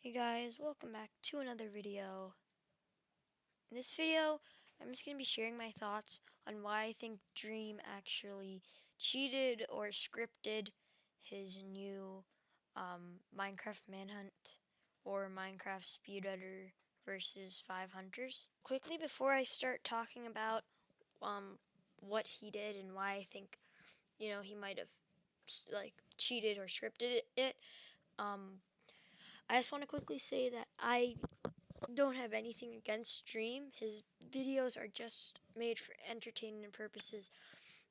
Hey guys, welcome back to another video. In this video, I'm just going to be sharing my thoughts on why I think Dream actually cheated or scripted his new Minecraft Manhunt or Minecraft Speedrunner versus 5 Hunters. Quickly before I start talking about what he did and why I think, he might have cheated or scripted it, I just want to quickly say that I don't have anything against Dream. His videos are just made for entertainment purposes,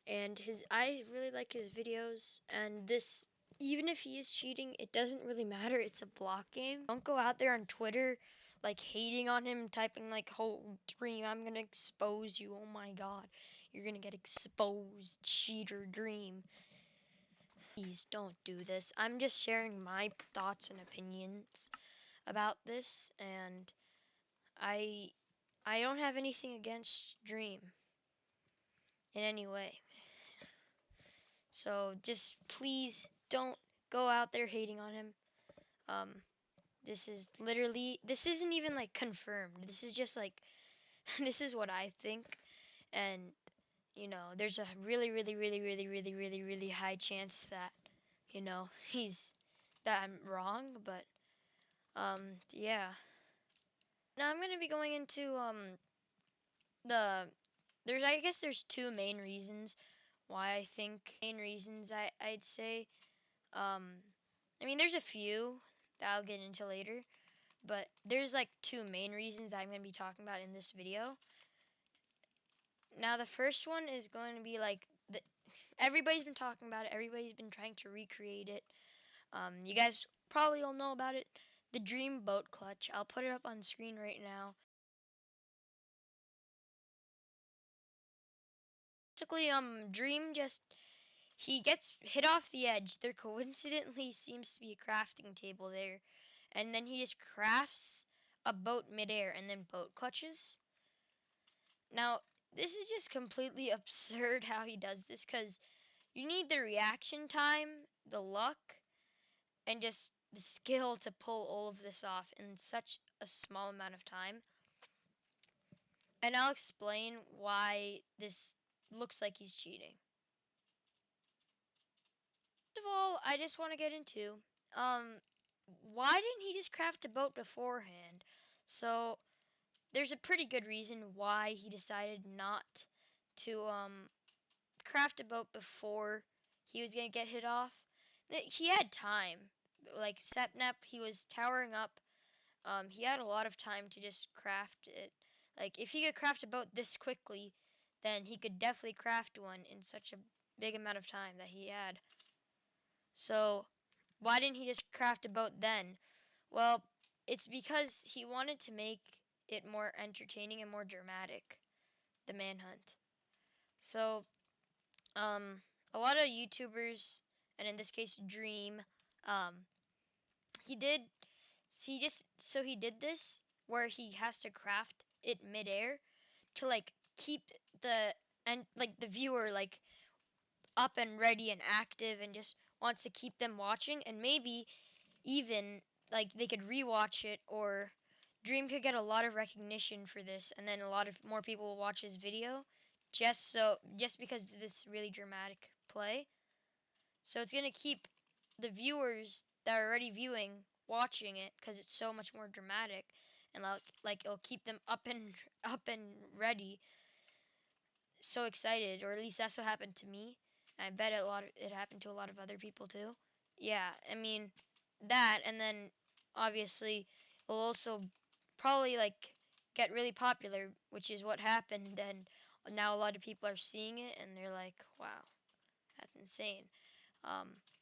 and I really like his videos. And this, even if he is cheating, it doesn't really matter. It's a block game. Don't go out there on Twitter like hating on him, typing like, "Oh, Dream, I'm gonna expose you. Oh my God, you're gonna get exposed, cheater, Dream." Please don't do this. I'm just sharing my thoughts and opinions about this, and I don't have anything against Dream in any way. So just please don't go out there hating on him. This isn't even like confirmed. This is just like this is what I think, and there's a really high chance that that I'm wrong, but yeah. Now I'm gonna be going into the I guess there's two main reasons why I think I'd say I mean there's a few that I'll get into later, but there's like two main reasons that I'm going to be talking about in this video. Now the first one is going to be like everybody's been talking about it, everybody's been trying to recreate it. You guys probably all know about it, the Dream boat clutch. I'll put it up on screen right now. Basically, Dream he gets hit off the edge. There coincidentally seems to be a crafting table there. And then he just crafts a boat midair and then boat clutches. Now, this is just completely absurd how he does this, because you need the reaction time, the luck, and just the skill to pull all of this off in such a small amount of time. And I'll explain why this looks like he's cheating. First of all, I just want to get into why didn't he just craft a boat beforehand? So there's a pretty good reason why he decided not to craft a boat before he was gonna get hit off. He had time. Like Sepnep, he was towering up. He had a lot of time to just craft it. Like if he could craft a boat this quickly, then he could definitely craft one in such a big amount of time that he had. So why didn't he just craft a boat then? Well, it's because he wanted to make it more entertaining and more dramatic, the manhunt. So, a lot of YouTubers, and in this case Dream, um, he did he did this where he has to craft it midair to like keep the viewer like up and ready and active, and just wants to keep them watching, and maybe even like they could rewatch it, or Dream could get a lot of recognition for this, and then a lot of more people will watch his video just because of this really dramatic play. So it's gonna keep the viewers that are already viewing watching it because it's so much more dramatic, and it'll keep them up and ready, so excited, or at least that's what happened to me. And I bet it happened to a lot of other people too. Yeah, I mean that, and then obviously it'll also probably like get really popular, which is what happened, and now a lot of people are seeing it and they're like, wow, that's insane.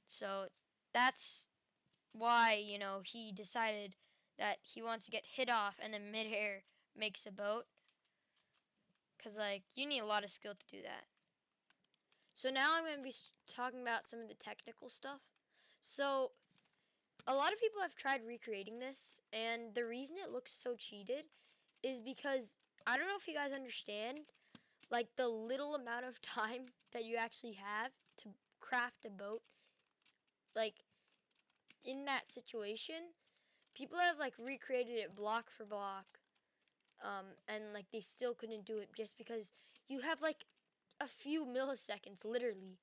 So that's why he decided that he wants to get hit off and then midair makes a boat, because like you need a lot of skill to do that. So now I'm going to be talking about some of the technical stuff. So a lot of people have tried recreating this, and the reason it looks so cheated is because I don't know if you guys understand like the little amount of time that you actually have to craft a boat, like in that situation. people have like recreated it block for block, and like they still couldn't do it just because you have like a few milliseconds, literally.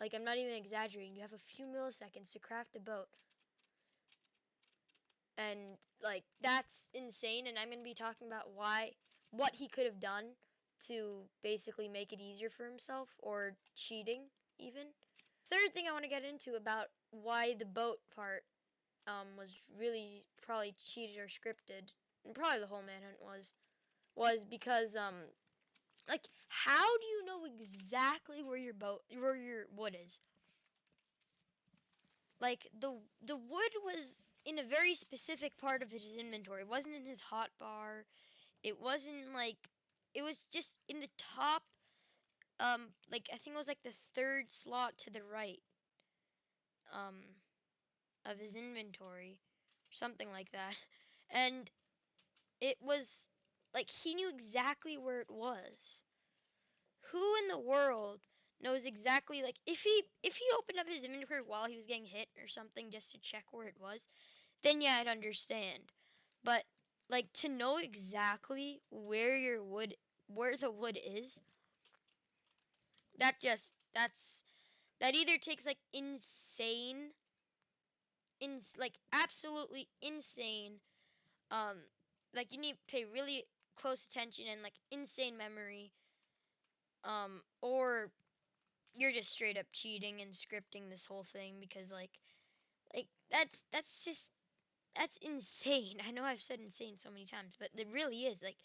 Like I'm not even exaggerating. You have a few milliseconds to craft a boat, and like that's insane. And I'm gonna be talking about what he could have done to basically make it easier for himself, or cheating even. Third thing I want to get into about why the boat part was really probably cheated or scripted, and probably the whole manhunt was because like how do you know exactly where your wood is? Like the wood was in a very specific part of his inventory. It wasn't in his hotbar. It wasn't like, it was just in the top, like I think it was like the third slot to the right um of his inventory, something like that. And it was like he knew exactly where it was. Who in the world knows exactly, like if he opened up his inventory while he was getting hit or something just to check where it was, then yeah, I'd understand. But like to know exactly where the wood is, that either takes like like absolutely insane, um like you need to pay really close attention and like insane memory, or you're just straight up cheating and scripting this whole thing, because like that's just that's insane. I know I've said insane so many times, but it really is. Like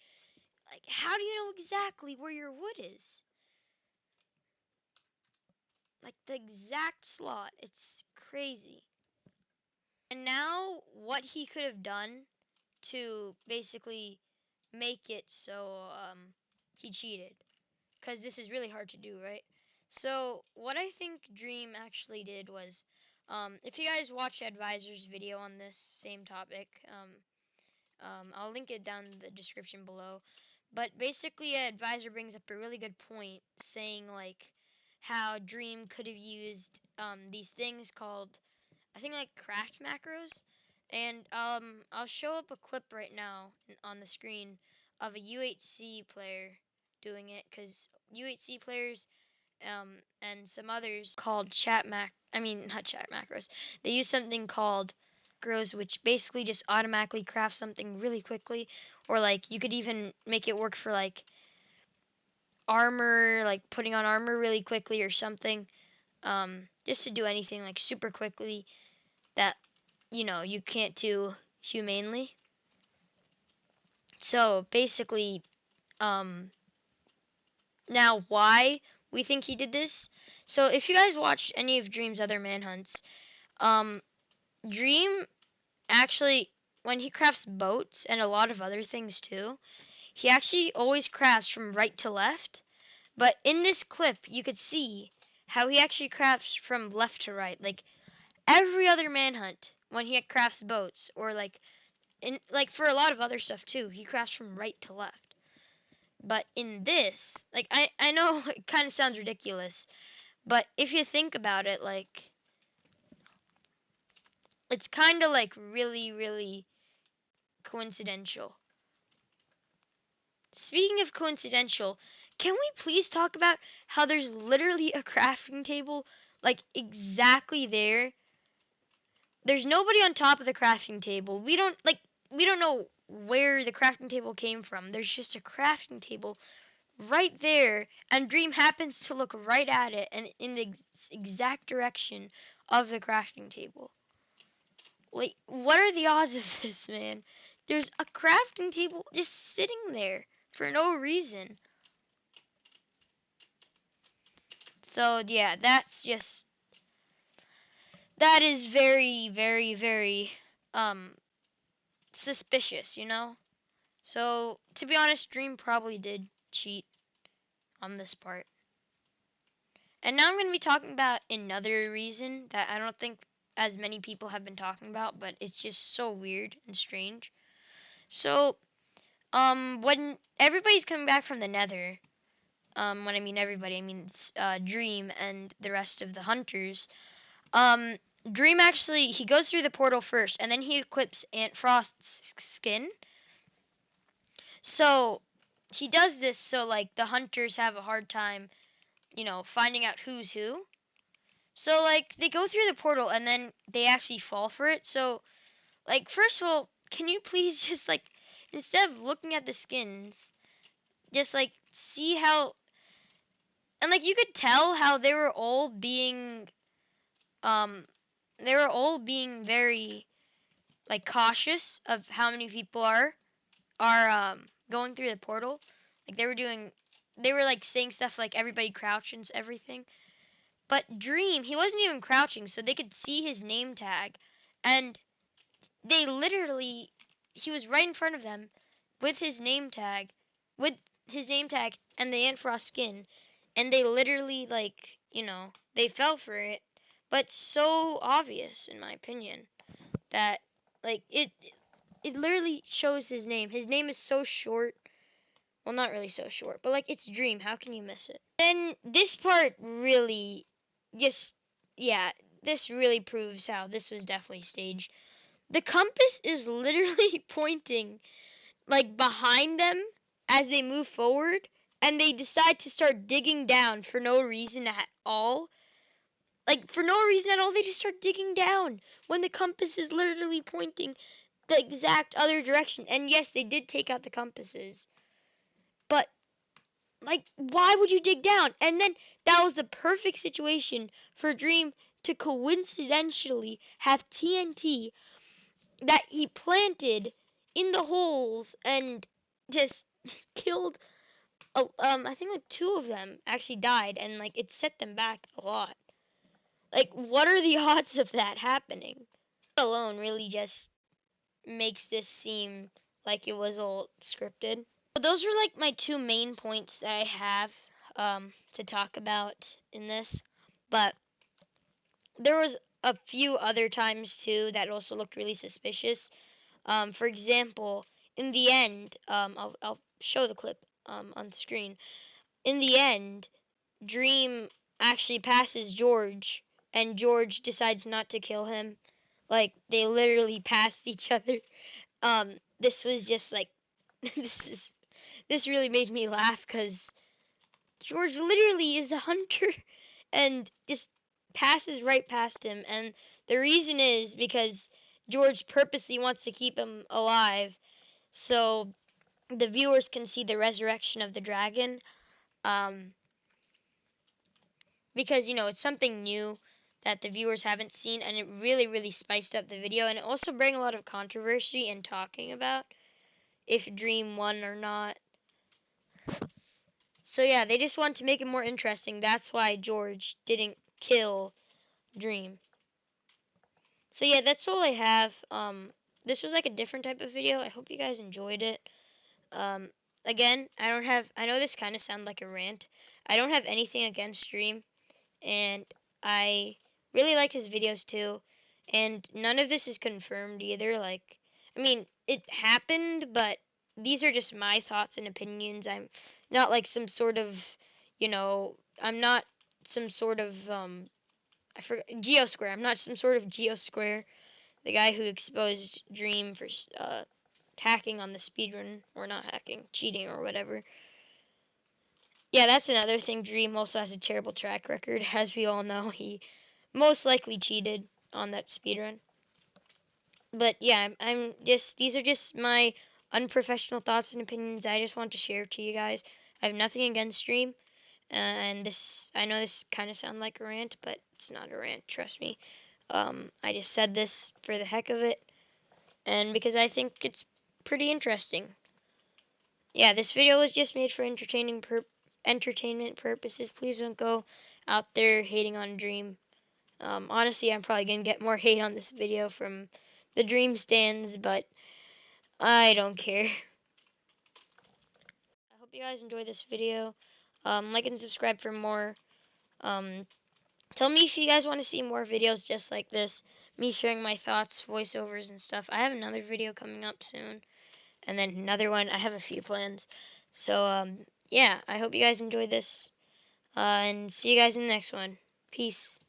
how do you know exactly where your wood is? Like the exact slot. It's crazy. And now what he could have done to basically make it so he cheated, because this is really hard to do, right? So what I think Dream actually did was, if you guys watch Advisor's video on this same topic, I'll link it down in the description below. But basically, Advisor brings up a really good point, saying like how Dream could have used these things called, I think, like craft macros. And I'll show up a clip right now on the screen of a UHC player doing it, because UHC players and some others called I mean, not chat macros. They use something called macros, which basically just automatically crafts something really quickly, or like you could even make it work for like armor, like putting on armor really quickly or something. Just to do anything like super quickly that you can't do humanely. So basically, um, now why we think he did this. So if you guys watched any of Dream's other manhunts, um, Dream actually, when he crafts boats and a lot of other things too, he actually always crafts from right to left. But in this clip, you could see how he actually crafts from left to right. Like every other manhunt, when he crafts boats, or like for a lot of other stuff too, he crafts from right to left. But in this, like I know it kind of sounds ridiculous, but if you think about it, like it's kind of like really, really coincidental. Speaking of coincidental, can we please talk about how there's literally a crafting table like exactly there? There's nobody on top of the crafting table. We don't know where the crafting table came from. There's just a crafting table right there, and Dream happens to look right at it and in the exact direction of the crafting table. Like, what are the odds of this, man? There's a crafting table just sitting there for no reason. So, yeah, that is very, very, very, um, suspicious. So, to be honest, Dream probably did cheat on this part. And now I'm going to be talking about another reason that I don't think as many people have been talking about, but it's just so weird and strange. So, when everybody's coming back from the Nether, when I mean everybody, I mean Dream and the rest of the hunters. Um, Dream actually, he goes through the portal first, and then he equips Aunt Frost's skin. So he does this so like the hunters have a hard time, finding out who's who. So like they go through the portal and then they actually fall for it. So like first of all, can you please just like instead of looking at the skins, just like see how and like you could tell how um they were all being very like cautious of how many people are going through the portal. Like they were like saying stuff like everybody crouch and everything. But Dream, he wasn't even crouching, so they could see his name tag. And they literally, he was right in front of them with his name tag, with his name tag and the Ant Frost skin. And they literally, like, they fell for it. But so obvious, in my opinion, that, like, it literally shows his name. His name is so short. Well, not really so short, but like it's Dream. How can you miss it? Then this part really just yeah, this really proves how this was definitely staged. The compass is literally pointing like behind them as they move forward, and they decide to start digging down for no reason at all. Like for no reason at all, they just start digging down when the compass is literally pointing the exact other direction. And yes, they did take out the compasses. But like, why would you dig down? And then that was the perfect situation for Dream to coincidentally have TNT that he planted in the holes and just killed. I think like two of them actually died, and like it set them back a lot. Like, what are the odds of that happening? That alone really just makes this seem like it was all scripted. So those are like my two main points that I have to talk about in this. But there was a few other times too that also looked really suspicious. For example, in the end, I'll show the clip on the screen. In the end, Dream actually passes George, and George decides not to kill him. Like they literally passed each other. This was just like this really made me laugh because George literally is a hunter and just passes right past him. And the reason is because George purposely wants to keep him alive so the viewers can see the resurrection of the dragon. Um, because, it's something new that the viewers haven't seen, and it really, really spiced up the video. And it also bring a lot of controversy in talking about if Dream won or not. So yeah, they just want to make it more interesting. That's why George didn't kill Dream. So yeah, that's all I have. This was like a different type of video. I hope you guys enjoyed it. Um, Again, I know this kind of sounds like a rant. I don't have anything against Dream, and I really like his videos too. And none of this is confirmed either. Like, I mean, it happened, but these are just my thoughts and opinions. I'm not like some sort of, I'm not some sort of I forgot Geosquare. I'm not some sort of Geosquare, the guy who exposed Dream for hacking on the speedrun, or not hacking, cheating or whatever. Yeah, that's another thing. Dream also has a terrible track record, as we all know. He most likely cheated on that speedrun. But yeah, I'm just these are just my unprofessional thoughts and opinions I just want to share to you guys. I have nothing against Dream, and this I know this kind of sounds like a rant, but it's not a rant. Trust me. I just said this for the heck of it, and because I think it's pretty interesting. Yeah, this video was just made for entertainment purposes. Please don't go out there hating on Dream. Honestly, I'm probably gonna get more hate on this video from the Dream stands, but I don't care. I hope you guys enjoyed this video. Like and subscribe for more. Um, Tell me if you guys want to see more videos just like this, me sharing my thoughts, voiceovers, and stuff. I have another video coming up soon, and then another one. I have a few plans. So, yeah, I hope you guys enjoyed this, and see you guys in the next one. Peace.